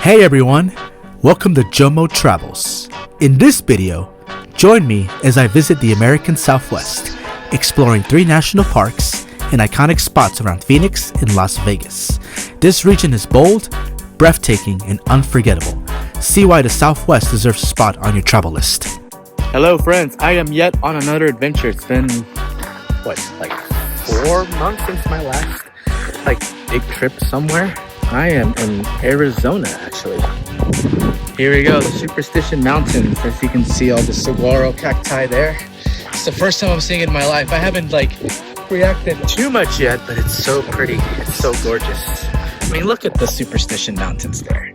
Hey everyone, welcome to Jomo Travels. In this video, join me as I visit the American Southwest, exploring 3 national parks and iconic spots around Phoenix and Las Vegas. This region is bold, breathtaking, and unforgettable. See why the Southwest deserves a spot on your travel list. Hello friends, I am yet on another adventure. It's been, like 4 months since my last, big trip somewhere. I am in Arizona, actually. Here we go, the Superstition Mountains. As you can see, all the saguaro cacti there. It's the first time I'm seeing it in my life. I haven't, reacted too much yet, but it's so pretty. It's so gorgeous. I mean, look at the Superstition Mountains there.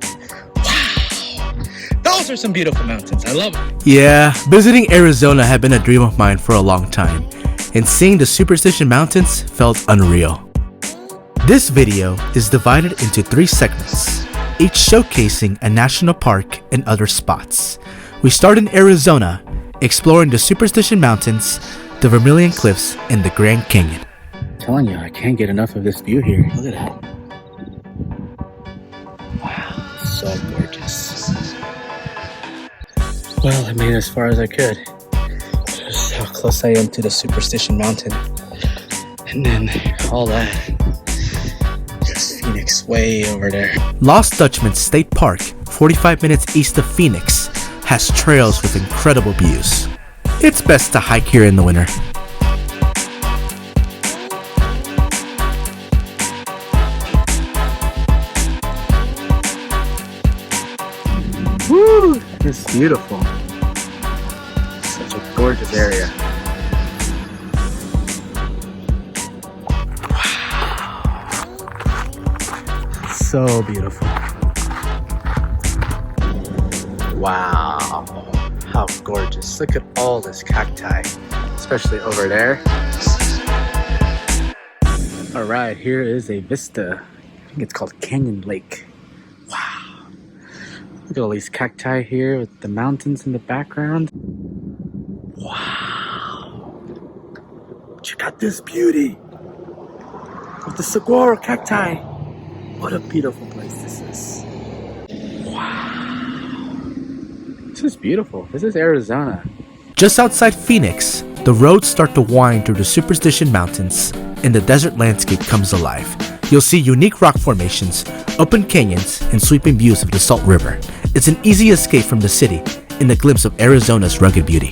Wow! Those are some beautiful mountains. I love them. Yeah, visiting Arizona had been a dream of mine for a long time, and seeing the Superstition Mountains felt unreal. This video is divided into 3 segments, each showcasing a national park and other spots. We start in Arizona, exploring the Superstition Mountains, the Vermillion Cliffs, and the Grand Canyon. I'm telling you, I can't get enough of this view here. Look at that. Wow, so gorgeous. Well, I made it as far as I could. Just how close I am to the Superstition Mountain. And then all that. Just Phoenix way over there. Lost Dutchman State Park, 45 minutes east of Phoenix, has trails with incredible views. It's best to hike here in the winter. Woo! It's beautiful. Such a gorgeous area. So beautiful. Wow, how gorgeous. Look at all this cacti, especially over there. All right, here is a vista. I think it's called Canyon Lake. Wow. Look at all these cacti here with the mountains in the background. Wow. Check out this beauty with the saguaro cacti. What a beautiful place this is. Wow. This is beautiful. This is Arizona. Just outside Phoenix, the roads start to wind through the Superstition Mountains, and the desert landscape comes alive. You'll see unique rock formations, open canyons, and sweeping views of the Salt River. It's an easy escape from the city and a glimpse of Arizona's rugged beauty.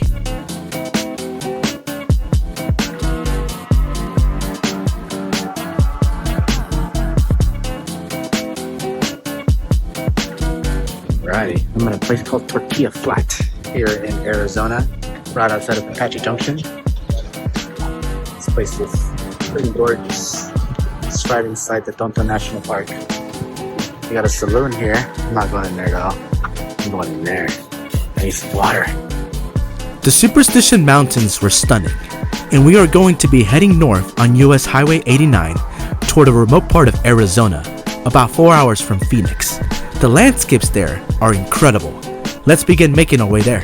Alrighty, I'm at a place called Tortilla Flat here in Arizona, right outside of Apache Junction. This place is pretty gorgeous. It's right inside the Tonto National Park. We got a saloon here. I'm not going in there though. I'm going in there. I need some water. The Superstition Mountains were stunning, and we are going to be heading north on US Highway 89 toward a remote part of Arizona, about 4 hours from Phoenix. The landscapes there are incredible. Let's begin making our way there.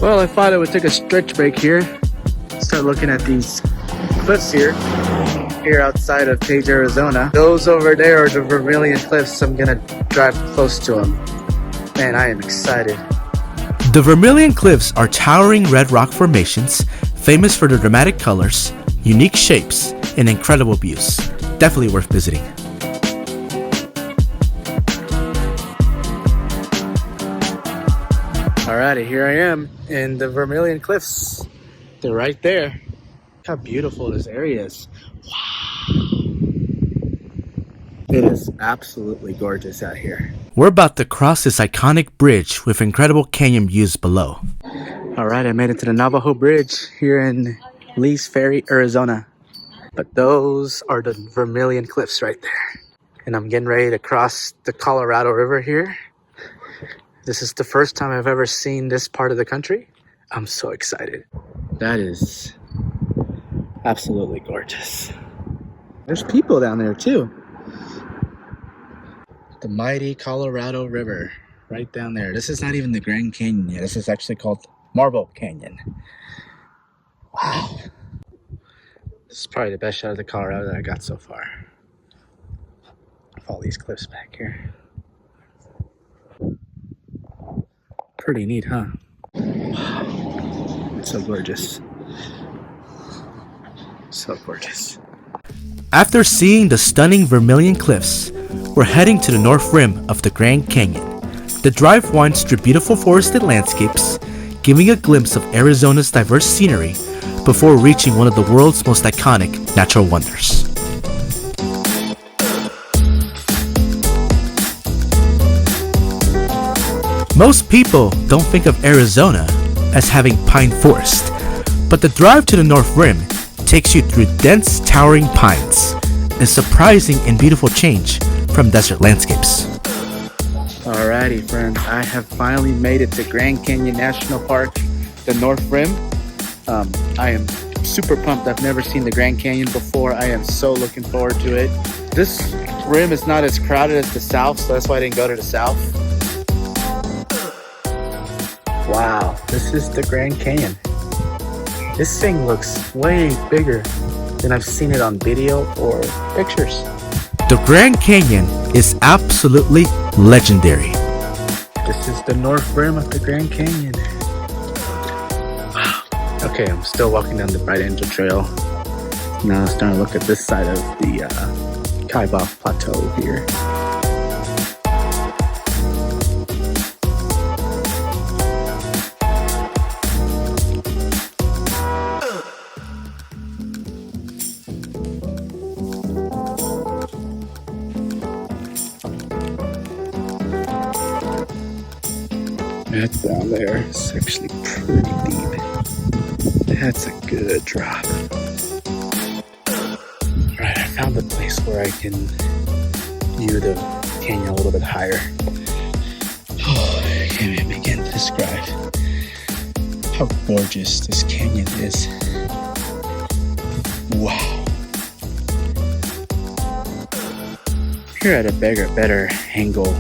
Well, I thought I would take a stretch break here. Start looking at these cliffs here outside of Page, Arizona. Those over there are the Vermillion Cliffs. I'm gonna drive close to them. Man, I am excited. The Vermillion Cliffs are towering red rock formations, famous for their dramatic colors, unique shapes, and incredible views. Definitely worth visiting. Alrighty, here I am in the Vermillion Cliffs. They're right there. Look how beautiful this area is. Wow. It is absolutely gorgeous out here. We're about to cross this iconic bridge with incredible canyon views below. Alright, I made it to the Navajo Bridge here in Lee's Ferry, Arizona. But those are the Vermillion Cliffs right there. And I'm getting ready to cross the Colorado River here. This is the first time I've ever seen this part of the country. I'm so excited. That is absolutely gorgeous. There's people down there too. The mighty Colorado River right down there. This is not even the Grand Canyon yet. This is actually called Marble Canyon. Wow. This is probably the best shot of the Colorado that I got so far. With all these cliffs back here. Pretty neat, huh? Wow. It's so gorgeous. So gorgeous. After seeing the stunning Vermillion Cliffs, we're heading to the north rim of the Grand Canyon. The drive winds through beautiful forested landscapes, giving a glimpse of Arizona's diverse scenery before reaching one of the world's most iconic natural wonders. Most people don't think of Arizona as having pine forest, but the drive to the North Rim takes you through dense, towering pines, a surprising and beautiful change from desert landscapes. Alrighty, friends, I have finally made it to Grand Canyon National Park, the North Rim. I am super pumped. I've never seen the Grand Canyon before. I am so looking forward to it. This rim is not as crowded as the south, so that's why I didn't go to the south. Wow, this is the Grand Canyon. This thing looks way bigger than I've seen it on video or pictures. The Grand Canyon is absolutely legendary. This is the North Rim of the Grand Canyon. Wow. Okay, I'm still walking down the Bright Angel Trail. Now I'm starting to look at this side of the Kaibab Plateau here. That's down there. It's actually pretty deep. That's a good drop. Alright, I found the place where I can view the canyon a little bit higher. Oh, I can't even begin to describe how gorgeous this canyon is. Wow. Here at a better angle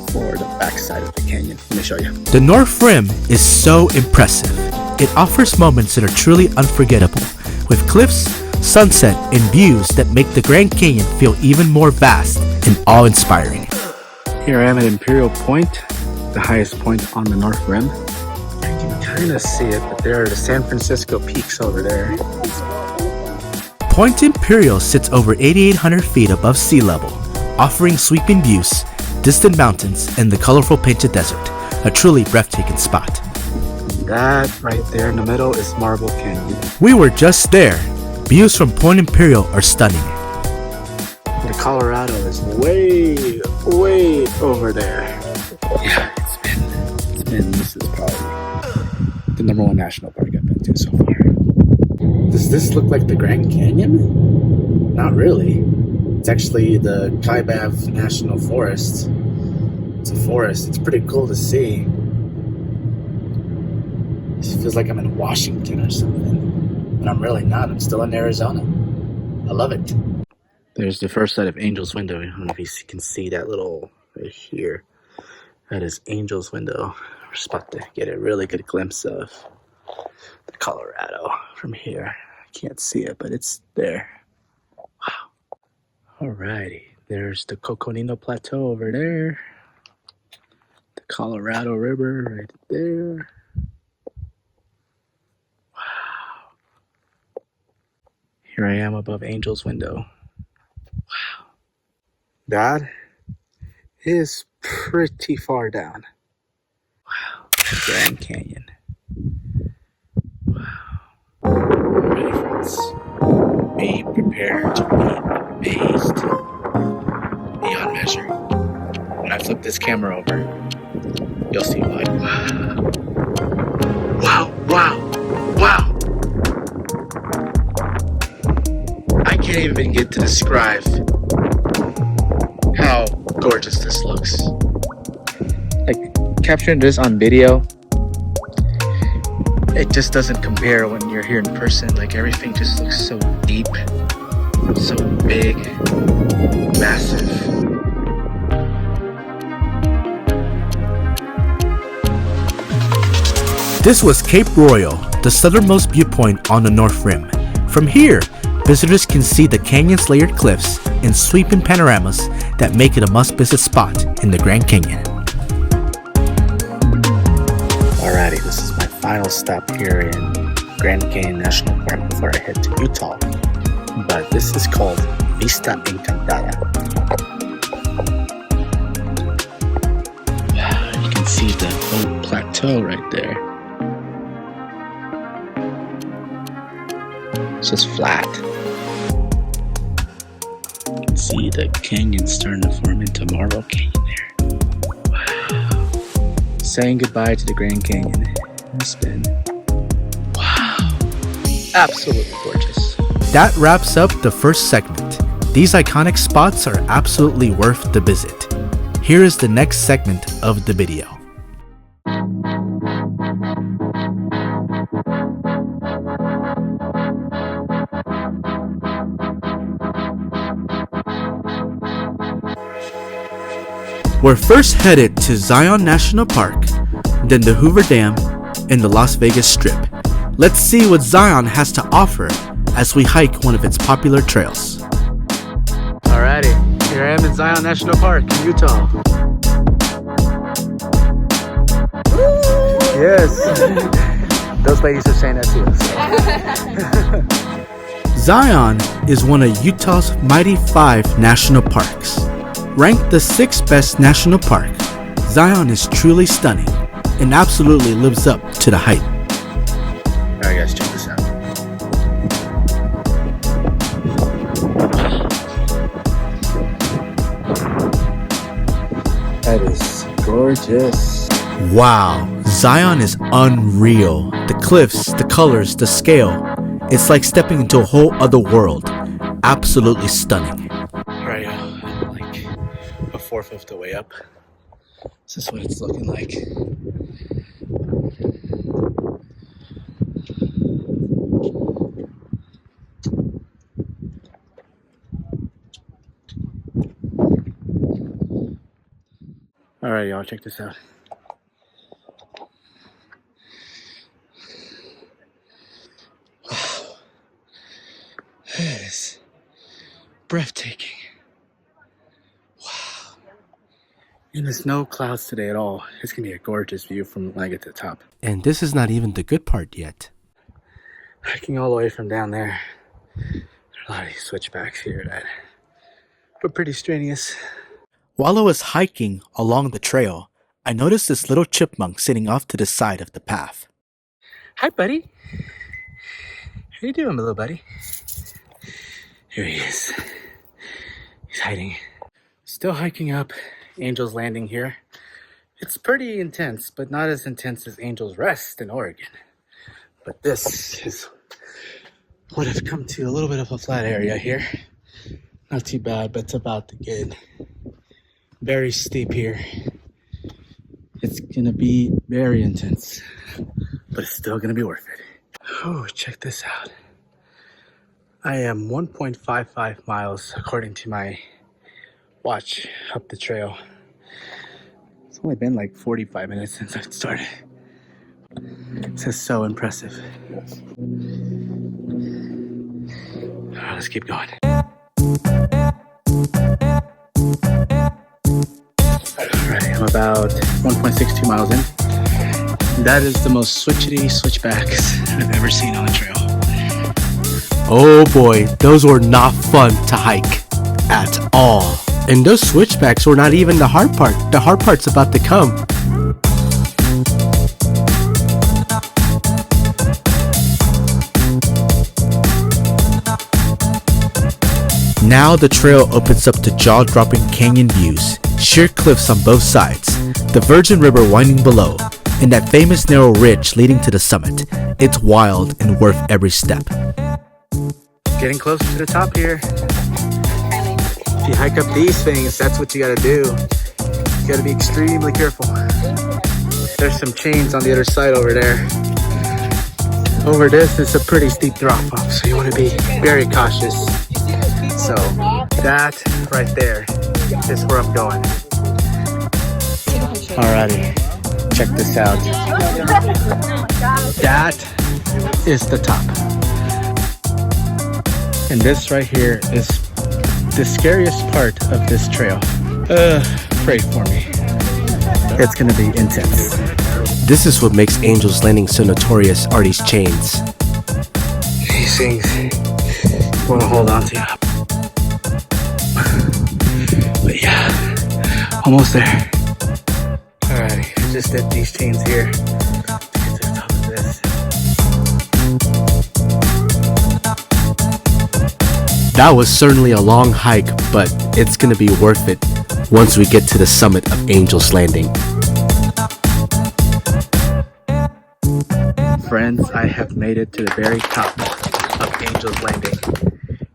for the backside of the canyon. Let me show you. The North Rim is so impressive. It offers moments that are truly unforgettable, with cliffs, sunset, and views that make the Grand Canyon feel even more vast and awe-inspiring. Here I am at Imperial Point, the highest point on the North Rim. You can kind of see it, but there are the San Francisco peaks over there. Point Imperial sits over 8,800 feet above sea level, offering sweeping views, distant mountains, and the colorful Painted Desert, a truly breathtaking spot. That right there in the middle is Marble Canyon. We were just there. Views from Point Imperial are stunning. The Colorado is way over there. Yeah, this is probably the #1 national park I've been to so far. Does this look like the Grand Canyon? Not really. It's actually the Kaibab National Forest. It's a forest. It's pretty cool to see. It feels like I'm in Washington or something. But I'm really not. I'm still in Arizona. I love it. There's the first side of Angel's Window. I don't know if you can see that little right here. That is Angel's Window. We're just about to get a really good glimpse of the Colorado from here. I can't see it, but it's there. Wow. Alrighty. There's the Coconino Plateau over there. The Colorado River right there. Wow. Here I am above Angel's Window. Wow. That is pretty far down. Wow. The Grand Canyon. Wow. Ready, friends? Be prepared to be amazed beyond measure. When I flip this camera over, you'll see why. Wow. Wow. I can't even begin to describe how gorgeous this looks. Like, capturing this on video, it just doesn't compare when you're here in person. Like, everything just looks so deep, so big, massive. This was Cape Royal, the southernmost viewpoint on the North Rim. From here, visitors can see the canyon's layered cliffs and sweeping panoramas that make it a must-visit spot in the Grand Canyon. Alrighty, this is my final stop here in Grand Canyon National Park before I head to Utah. But this is called Vista Encantada. You can see the whole plateau right there. It's just flat. You can see the canyon starting to form into Marble Canyon there. Wow. Saying goodbye to the Grand Canyon has been, wow, absolutely gorgeous. That wraps up the first segment. These iconic spots are absolutely worth the visit. Here is the next segment of the video. We're first headed to Zion National Park, then the Hoover Dam, and the Las Vegas Strip. Let's see what Zion has to offer as we hike one of its popular trails. Alrighty, here I am in Zion National Park in Utah. Yes, those ladies are saying that too. Zion is one of Utah's mighty 5 national parks. Ranked the 6th best national park, Zion is truly stunning and absolutely lives up to the hype. Alright guys, check this out. That is gorgeous. Wow, Zion is unreal. The cliffs, the colors, the scale. It's like stepping into a whole other world. Absolutely stunning. Alright, I'm like a 4/5 of the way up. This is what it's looking like. Alright y'all, check this out. Wow. That is breathtaking. Wow. And there's no clouds today at all. It's gonna be a gorgeous view from when I get to the top. And this is not even the good part yet. Hiking all the way from down there. There are a lot of these switchbacks here that are pretty strenuous. While I was hiking along the trail, I noticed this little chipmunk sitting off to the side of the path. Hi, buddy. How you doing, little buddy? Here he is. He's hiding. Still hiking up Angel's Landing here. It's pretty intense, but not as intense as Angel's Rest in Oregon. But this is what I've come to, a little bit of a flat area here. Not too bad, but it's about to get very steep here. It's gonna be very intense, but it's still gonna be worth it. Oh, check this out. I am 1.55 miles according to my watch up the trail. It's only been like 45 minutes since I started. This is so impressive. Alright, let's keep going. Alright, I'm about 1.62 miles in. That is the most switchety switchbacks I've ever seen on a trail. Oh boy, those were not fun to hike at all. And those switchbacks were not even the hard part. The hard part's about to come. Now the trail opens up to jaw-dropping canyon views, sheer cliffs on both sides, the Virgin River winding below, and that famous narrow ridge leading to the summit. It's wild and worth every step. Getting close to the top here. If you hike up these things, that's what you gotta do. You gotta be extremely careful. There's some chains on the other side over there. Over this, it's a pretty steep drop off, so you wanna be very cautious. So that right there is where I'm going. Alrighty, Check this out. That is the top. And this right here is the scariest part of this trail. Pray for me. It's gonna be intense. This is what makes Angel's Landing so notorious, are these chains. These things you wanna hold on to. But yeah, almost there. Alright, just did these chains here. Get to the top of this. That was certainly a long hike, but it's gonna be worth it once we get to the summit of Angel's Landing. Friends, I have made it to the very top of Angel's Landing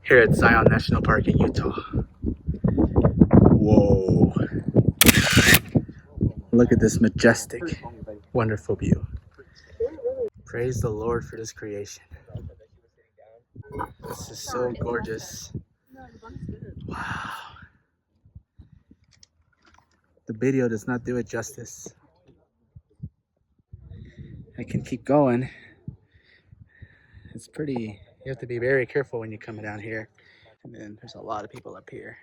here at Zion National Park in Utah. Whoa. Look at this majestic, wonderful view. Praise the Lord for this creation. This is so gorgeous. Wow. The video does not do it justice. I can keep going. It's pretty, you have to be very careful when you come down here. And then there's a lot of people up here.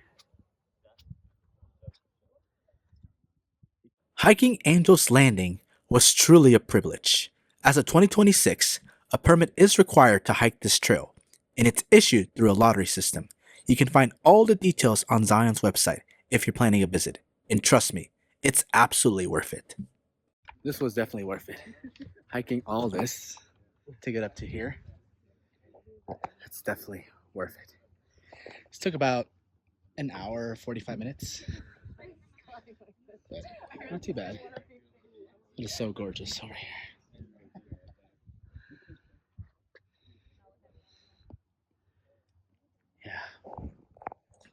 Hiking Angel's Landing was truly a privilege. As of 2026, a permit is required to hike this trail, and it's issued through a lottery system. You can find all the details on Zion's website if you're planning a visit. And trust me, it's absolutely worth it. This was definitely worth it. Hiking all this to get up to here. It's definitely worth it. This took about an hour, 45 minutes. But not too bad. It is so gorgeous over here. Yeah.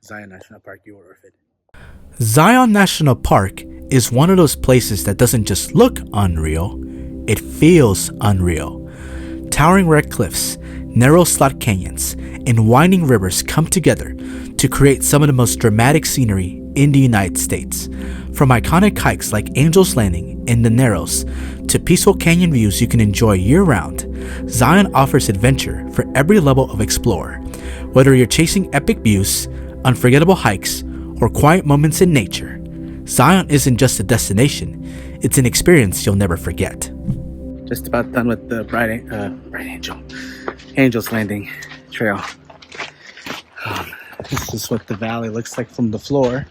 Zion National Park, you were worth it. Zion National Park is one of those places that doesn't just look unreal, it feels unreal. Towering red cliffs, narrow slot canyons, and winding rivers come together to create some of the most dramatic scenery in the United States. From iconic hikes like Angel's Landing in the Narrows to peaceful canyon views you can enjoy year-round, Zion offers adventure for every level of explorer. Whether you're chasing epic views, unforgettable hikes, or quiet moments in nature, Zion isn't just a destination, it's an experience you'll never forget. Just about done with the Angel's Landing trail. This is what the valley looks like from the floor.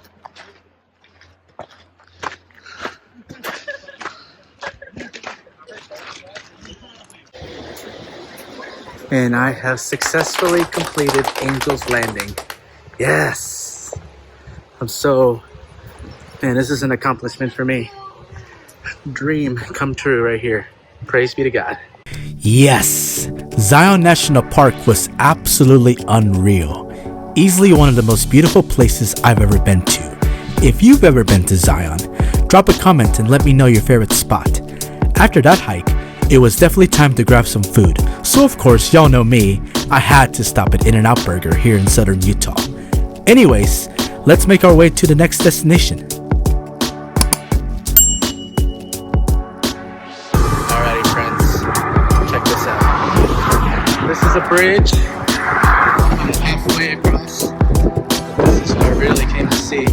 And I have successfully completed Angel's Landing. Yes! Man, this is an accomplishment for me. Dream come true right here. Praise be to God. Yes, Zion National Park was absolutely unreal. Easily one of the most beautiful places I've ever been to. If you've ever been to Zion, drop a comment and let me know your favorite spot. After that hike, it was definitely time to grab some food. So of course, y'all know me, I had to stop at In-N-Out Burger here in southern Utah. Anyways, let's make our way to the next destination. Alrighty friends, check this out. This is a bridge. I'm halfway across. This is what I really came to see.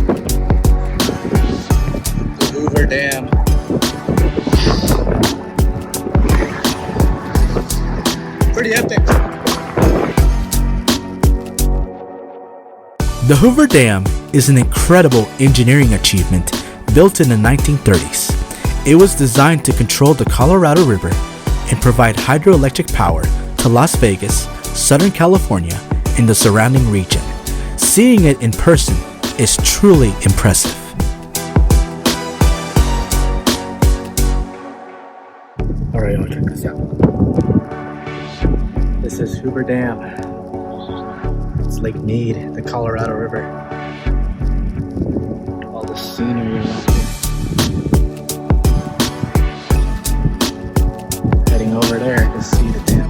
The Hoover Dam. Pretty epic. The Hoover Dam is an incredible engineering achievement built in the 1930s. It was designed to control the Colorado River and provide hydroelectric power to Las Vegas, Southern California, and the surrounding region. Seeing it in person is truly impressive. Alright, I'll check this out. This is Hoover Dam. It's Lake Mead, the Colorado River. All the scenery around here. Heading over there to see the dam.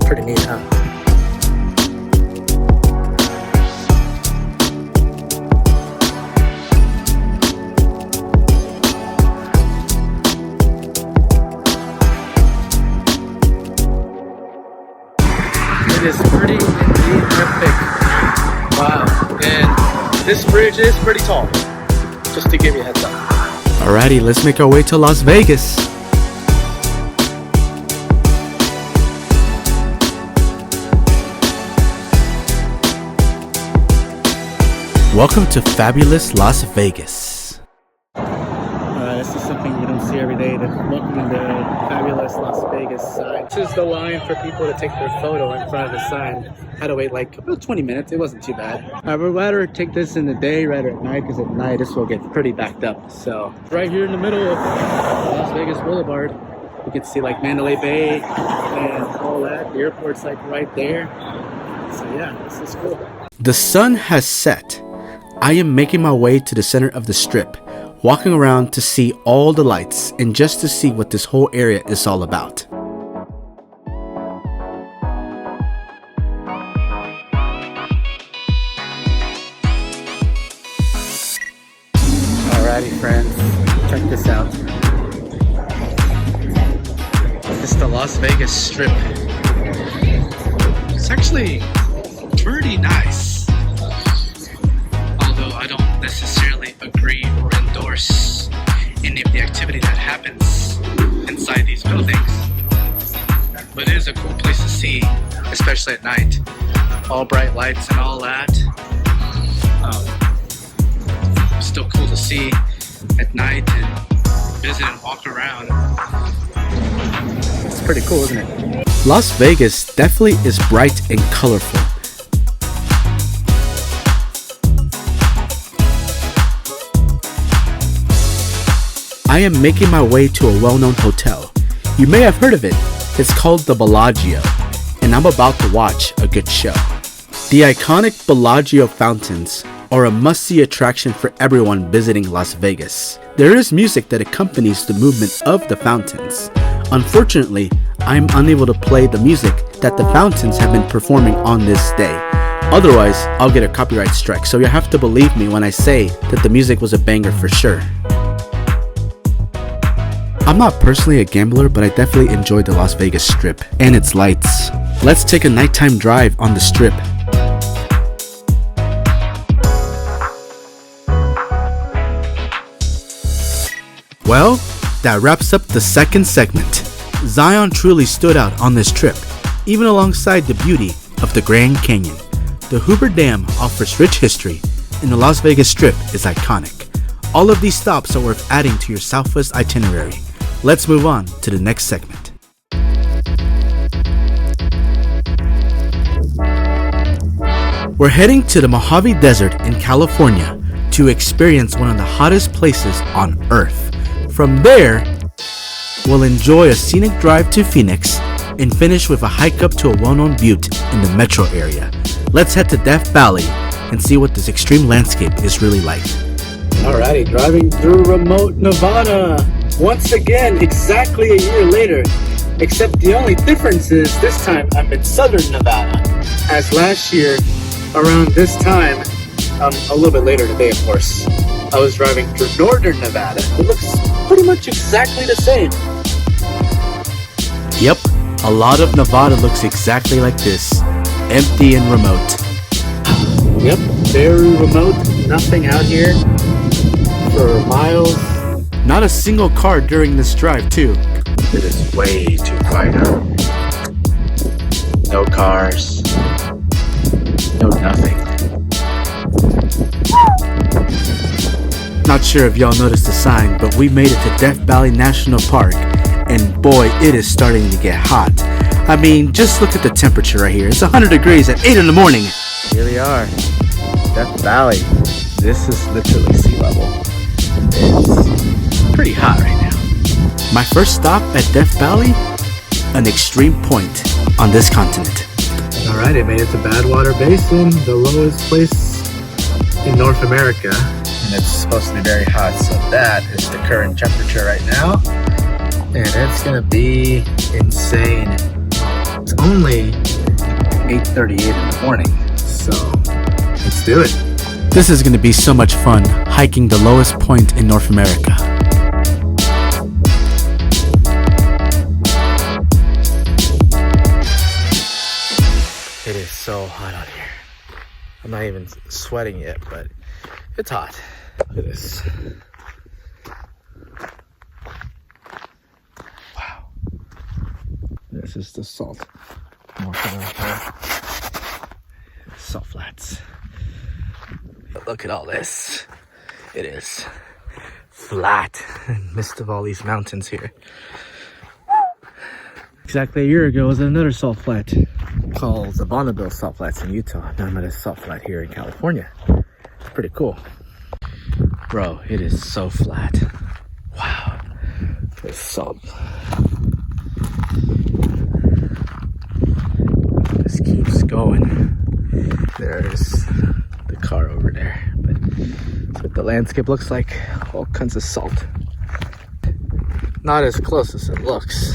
Pretty neat, huh? It is pretty indeed epic. Wow. And this bridge is pretty tall. Just to give you a heads up. Alrighty, let's make our way to Las Vegas. Welcome to fabulous Las Vegas. This is something you don't see every day. The welcome to fabulous Las Vegas sign. This is the line for people to take their photo in front of the sign. Had to wait like about 20 minutes. It wasn't too bad. I would rather take this in the day rather at night, because at night this will get pretty backed up. So right here in the middle of Las Vegas Boulevard, you can see like Mandalay Bay and all that. The airport's like right there. So yeah, this is cool. The sun has set. I am making my way to the center of the strip, walking around to see all the lights and just to see what this whole area is all about. Alrighty friends, check this out. It's the Las Vegas Strip. It's actually pretty nice. Although I don't necessarily agree or endorse any of the activity that happens inside these buildings. But it is a cool place to see, especially at night. All bright lights and all that. Still cool to see at night and visit and walk around. It's pretty cool, isn't it? Las Vegas definitely is bright and colorful. I am making my way to a well-known hotel. You may have heard of it. It's called the Bellagio, and I'm about to watch a good show. The iconic Bellagio fountains are a must-see attraction for everyone visiting Las Vegas. There is music that accompanies the movement of the fountains. Unfortunately, I am unable to play the music that the fountains have been performing on this day. Otherwise, I'll get a copyright strike, so you have to believe me when I say that the music was a banger for sure. I'm not personally a gambler, but I definitely enjoyed the Las Vegas Strip and its lights. Let's take a nighttime drive on the Strip. Well, that wraps up the second segment. Zion truly stood out on this trip, even alongside the beauty of the Grand Canyon. The Hoover Dam offers rich history, and the Las Vegas Strip is iconic. All of these stops are worth adding to your Southwest itinerary. Let's move on to the next segment. We're heading to the Mojave Desert in California to experience one of the hottest places on Earth. From there, we'll enjoy a scenic drive to Phoenix and finish with a hike up to a well-known butte in the metro area. Let's head to Death Valley and see what this extreme landscape is really like. Alrighty, driving through remote Nevada. Once again, exactly a year later, except the only difference is this time I'm in southern Nevada. As last year, around this time, a little bit later today, of course, I was driving through northern Nevada. It looks pretty much exactly the same. Yep, a lot of Nevada looks exactly like this, empty and remote. Yep, very remote, nothing out here for miles. Not a single car during this drive, too. It is way too quiet out. No cars. No nothing. Not sure if y'all noticed the sign, but we made it to Death Valley National Park, and boy, it is starting to get hot. I mean, just look at the temperature right here. It's 100 degrees at 8 in the morning. Here we are, Death Valley. This is literally sea level. It's pretty hot right now. My first stop at Death Valley, an extreme point on this continent. Alright, I made it to Badwater Basin, the lowest place in North America. And it's supposed to be very hot, so that is the current temperature right now. And it's gonna be insane. It's only 8:38 in the morning, so let's do it. This is going to be so much fun, hiking the lowest point in North America. so hot out here. I'm not even sweating yet, but it's hot. Look at this. Wow. This is the salt. Walking around here. Salt flats. But look at all this. It is flat in the midst of all these mountains here. Exactly a year ago was another salt flat called the Bonneville Salt Flats in Utah. Now I'm at a salt flat here in California. It's pretty cool. Bro, it is so flat. Wow. This salt. This keeps going. There's the car over there. But that's what the landscape looks like. All kinds of salt. Not as close as it looks.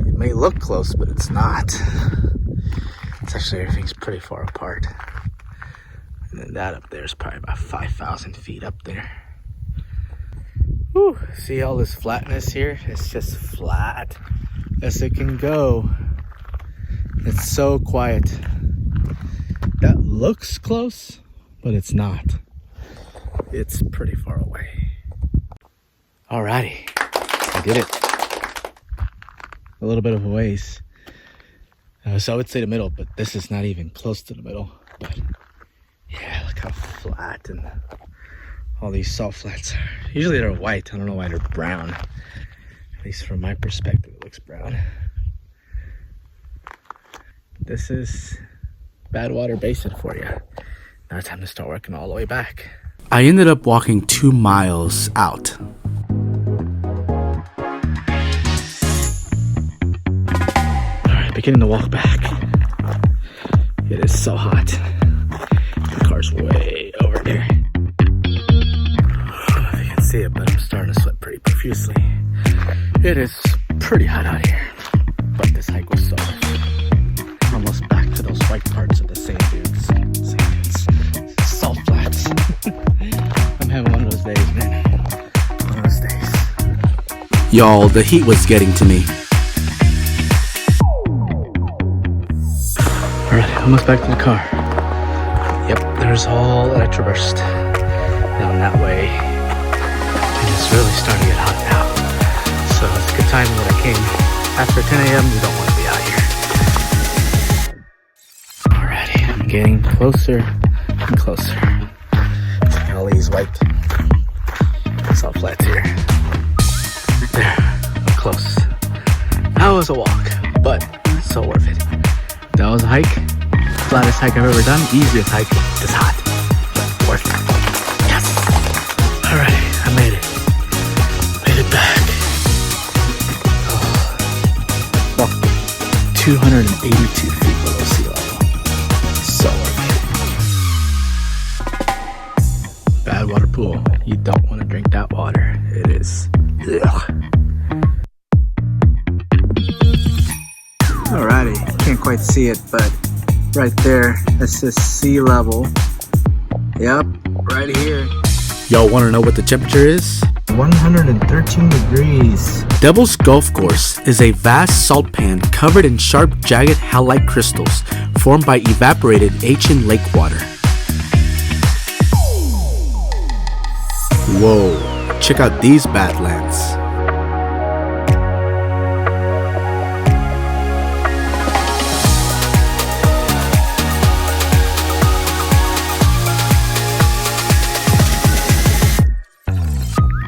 It may look close, but it's not. It's actually, everything's pretty far apart. And then that up there is probably about 5,000 feet up there. Whew, see all this flatness here? It's just flat as it can go. It's so quiet. That looks close, but it's not. It's pretty far away. Alrighty, I did it. A little bit of a ways. So I would say the middle, but this is not even close to the middle. But yeah, look how flat and all these salt flats are. Usually they're white. I don't know why they're brown. At least from my perspective, it looks brown. This is Badwater Basin for you. Now it's time to start working all the way back. I ended up walking 2 miles out. Beginning to walk back. It is so hot. The car's way over there. I don't know if you can see it, but I'm starting to sweat pretty profusely. It is pretty hot out here, but this hike was so worth it. Almost back to those white parts of the sand dunes. Salt flats. I'm having one of those days, man. One of those days. Y'all, the heat was getting to me. Alright, almost back to the car. Yep, there's all Electroburst down that way. And it's really starting to get hot now. So it's a good timing that I came. After 10 a.m., you don't want to be out here. Alrighty, I'm getting closer and closer. Look at all these white salt flats here. There, I'm close. That was a walk, but so worth it. That was a hike. Flattest hike I've ever done. Easiest hike. It's hot, but worth it. Yes! Alright, I made it. Made it back. Oh. Walked 282 feet below sea level. So worth it. Bad water pool. You don't want to drink that water. It is. Ugh. Alrighty, can't quite see it, but right there, that's just sea level. Yep, right here. Y'all want to know what the temperature is? 113 degrees. Devil's Golf Course is a vast salt pan covered in sharp, jagged halite crystals formed by evaporated ancient lake water. Whoa, check out these badlands.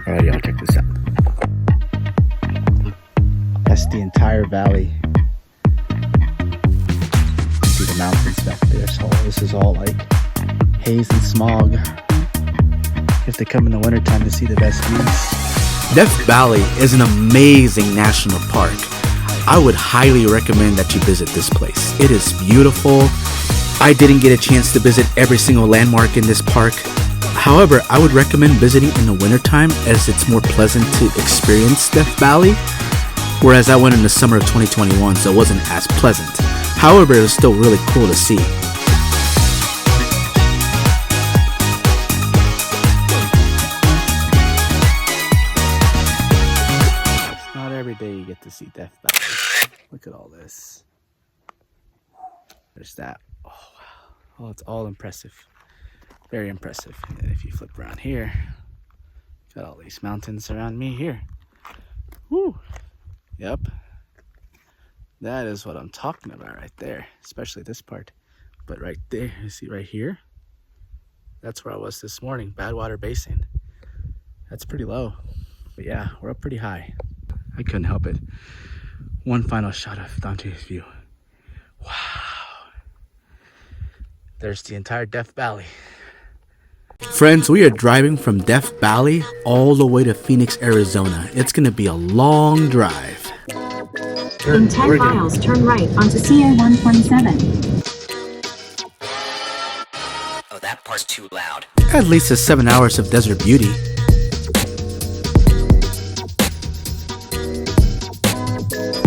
Alright, y'all, check this out. That's the entire valley. You see the mountains back there. So this is all like haze and smog. You have to come in the wintertime to see the best views. Death Valley is an amazing national park. I would highly recommend that you visit this place. It is beautiful. I didn't get a chance to visit every single landmark in this park. However, I would recommend visiting in the wintertime as it's more pleasant to experience Death Valley, whereas I went in the summer of 2021, so it wasn't as pleasant. However, it was still really cool to see. It's not every day you get to see Death Valley. Look at all this. There's that. Oh, wow. Oh, it's all impressive. Very impressive. And if you flip around here, got all these mountains around me here. Woo! Yep. That is what I'm talking about right there, especially this part. But right there, you see right here? That's where I was this morning, Badwater Basin. That's pretty low. But yeah, we're up pretty high. I couldn't help it. One final shot of Dante's view. Wow. There's the entire Death Valley. Friends, we are driving from Death Valley all the way to Phoenix, Arizona. It's gonna be a long drive. In 10 miles, turn right onto CA 127. Oh, that part's too loud. At least it's 7 hours of desert beauty.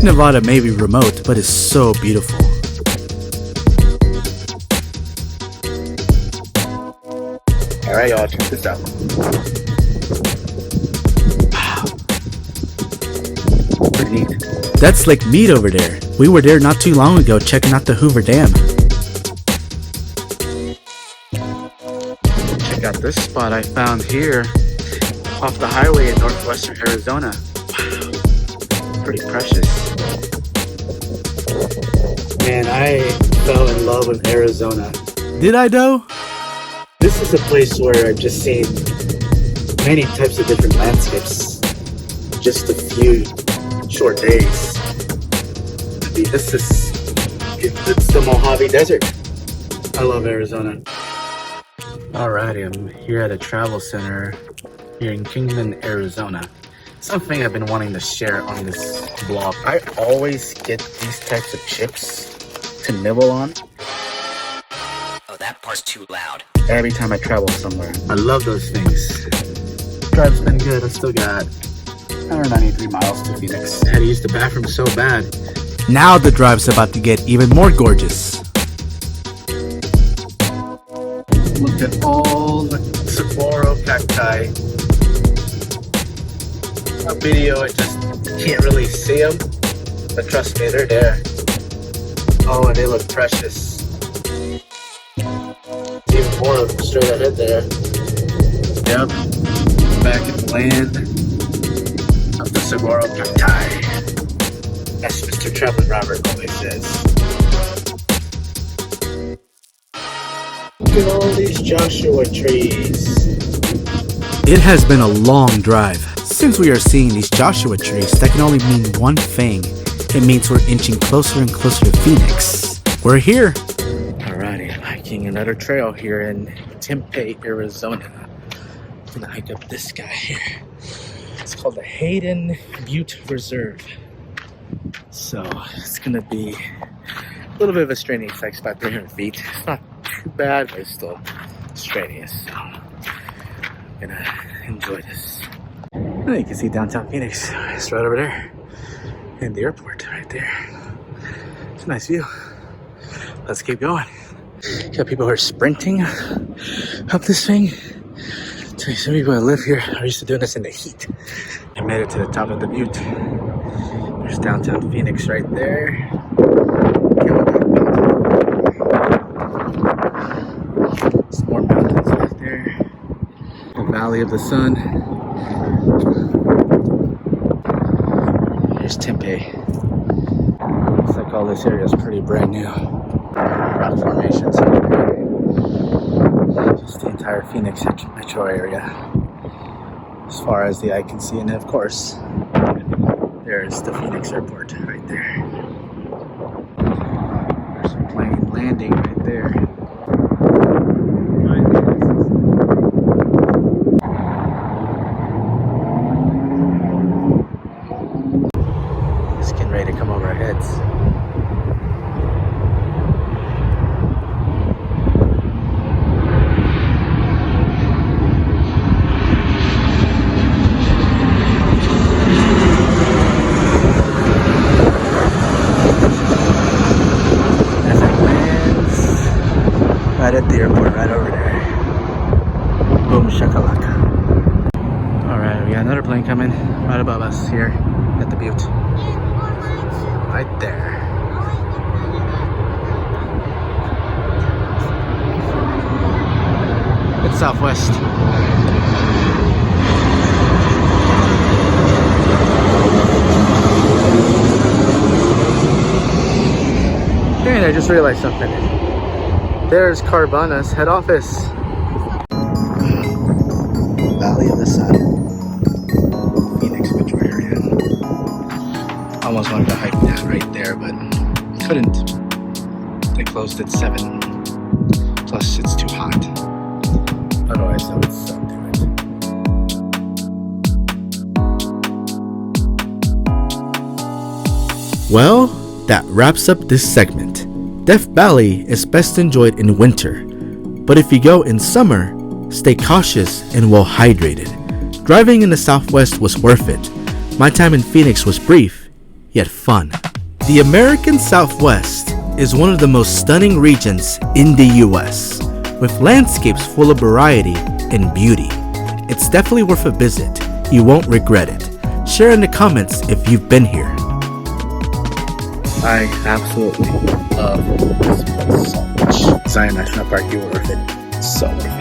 Nevada may be remote, but it's so beautiful. All right, y'all, check this out. Wow. Pretty neat. That's Lake Mead over there. We were there not too long ago checking out the Hoover Dam. Check out this spot I found here off the highway in northwestern Arizona. Wow. Pretty precious. Man, I fell in love with Arizona. Did I though? This is a place where I've just seen many types of different landscapes. Just a few short days. I mean, it's the Mojave Desert. I love Arizona. Alrighty, I'm here at a travel center here in Kingman, Arizona. Something I've been wanting to share on this blog. I always get these types of chips to nibble on Oh, that part's too loud. every time I travel somewhere. I love those things. Drive's been good. I still got 193 miles to Phoenix. I had to use the bathroom so bad. Now the drive's about to get even more gorgeous. Look at all the saguaro cacti. On video, I just can't really see them, but trust me, they're there. Oh, and they look precious. Even more of them straight ahead there. Yep, back in the land of the saguaro cacti. That's Mr. Traveling Robert always says. Look at all these Joshua trees. It has been a long drive. Since we are seeing these Joshua trees, that can only mean one thing. It means we're inching closer and closer to Phoenix. We're here. Alrighty, I'm hiking another trail here in Tempe, Arizona. I'm gonna hike up this guy here. It's called the Hayden Butte Reserve. So it's gonna be a little bit of a strenuous hike, about 300 feet. It's not too bad, but it's still strenuous. So I'm gonna enjoy this. And you can see downtown Phoenix. It's right over there. And the airport right there. It's a nice view. Let's keep going. Got people who are sprinting up this thing. Tell you, some people that live here are used to doing this in the heat. I made it to the top of the butte. There's downtown Phoenix right there. Some more mountains right there. The Valley of the Sun. Here's Tempe. Looks like all this area is pretty brand new. Rock formations right there. Just the entire Phoenix metro area, as far as the eye can see, and of course, there's the Phoenix airport right there. There's a plane landing right there. It's getting ready to come over our heads. Right at the airport, right over there. Boom shakalaka. Alright, we got another plane coming right above us here at the butte. Right there. head southwest. And I just realized something. There's Carvana's head office. Valley of the Sun, Phoenix metro area. Almost wanted to hike that right there, but couldn't. They closed at 7. Plus, it's too hot. Otherwise, I would still do it. Well, that wraps up this segment. Death Valley is best enjoyed in winter, but if you go in summer, stay cautious and well hydrated. Driving in the Southwest was worth it. My time in Phoenix was brief, yet fun. The American Southwest is one of the most stunning regions in the US, with landscapes full of variety and beauty. It's definitely worth a visit. You won't regret it. Share in the comments if you've been here. I absolutely love this place so much. Zion National Park, you were worth it. So worth it.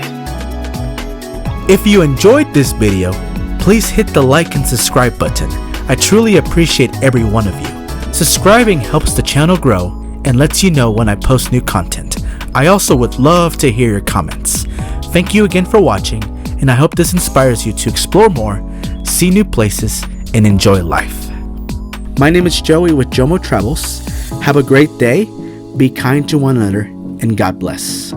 If you enjoyed this video, please hit the like and subscribe button. I truly appreciate every one of you. Subscribing helps the channel grow and lets you know when I post new content. I also would love to hear your comments. Thank you again for watching, and I hope this inspires you to explore more, see new places, and enjoy life. My name is Joey with Jomo Travels. Have a great day, be kind to one another, and God bless.